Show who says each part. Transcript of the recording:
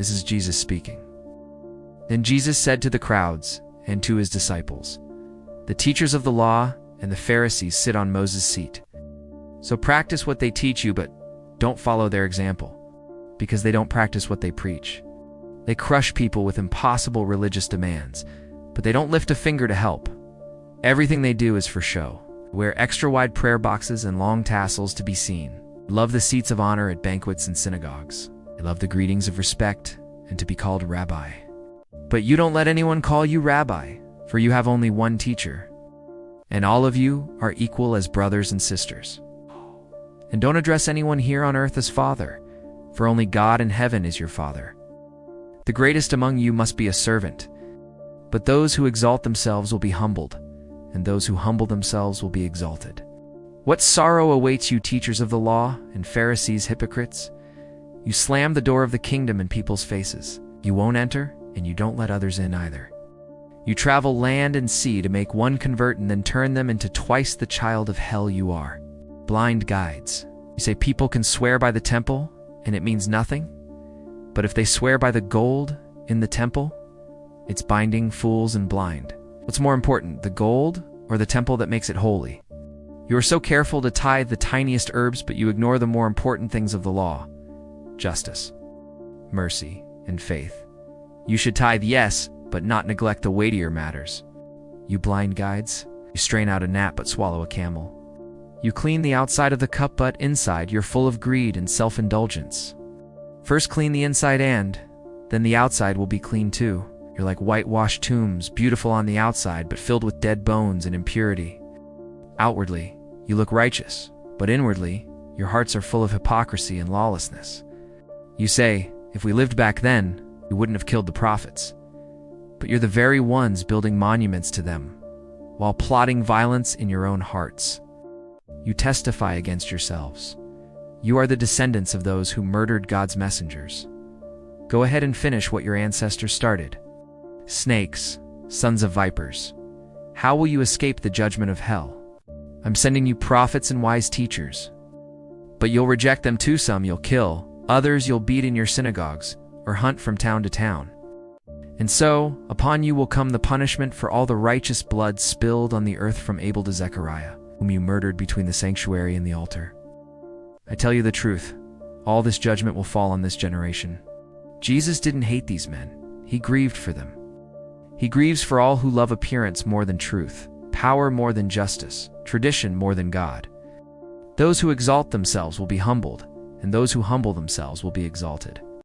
Speaker 1: This is Jesus speaking. Then Jesus said to the crowds and to his disciples, "The teachers of the law and the Pharisees sit on Moses' seat. So practice what they teach you, but don't follow their example, because they don't practice what they preach. They crush people with impossible religious demands, but they don't lift a finger to help. Everything they do is for show. Wear extra-wide prayer boxes and long tassels to be seen. Love the seats of honor at banquets and synagogues. They love the greetings of respect and to be called rabbi. But you don't let anyone call you rabbi, for you have only one teacher, and all of you are equal as brothers and sisters. And don't address anyone here on earth as father, for only God in heaven is your Father. The greatest among you must be a servant, but those who exalt themselves will be humbled, and those who humble themselves will be exalted. What sorrow awaits you, teachers of the law and Pharisees, hypocrites! You slam the door of the kingdom in people's faces. You won't enter, and you don't let others in either. You travel land and sea to make one convert and then turn them into twice the child of hell you are. Blind guides. You say people can swear by the temple, and it means nothing? But if they swear by the gold in the temple, it's binding fools and blind. What's more important, the gold or the temple that makes it holy? You are so careful to tithe the tiniest herbs, but you ignore the more important things of the law: justice, mercy, and faith. You should tithe, yes, but not neglect the weightier matters. You blind guides, you strain out a gnat but swallow a camel. You clean the outside of the cup, but inside you're full of greed and self-indulgence. First clean the inside, and then the outside will be clean too. You're like whitewashed tombs, beautiful on the outside, but filled with dead bones and impurity. Outwardly, you look righteous, but inwardly, your hearts are full of hypocrisy and lawlessness. You say, if we lived back then, we wouldn't have killed the prophets. But you're the very ones building monuments to them, while plotting violence in your own hearts. You testify against yourselves. You are the descendants of those who murdered God's messengers. Go ahead and finish what your ancestors started. Snakes, sons of vipers, how will you escape the judgment of hell? I'm sending you prophets and wise teachers. But you'll reject them too. Some you'll kill, others you'll beat in your synagogues, or hunt from town to town. And so, upon you will come the punishment for all the righteous blood spilled on the earth from Abel to Zechariah, whom you murdered between the sanctuary and the altar. I tell you the truth, all this judgment will fall on this generation. Jesus didn't hate these men, he grieved for them. He grieves for all who love appearance more than truth, power more than justice, tradition more than God. Those who exalt themselves will be humbled, and those who humble themselves will be exalted.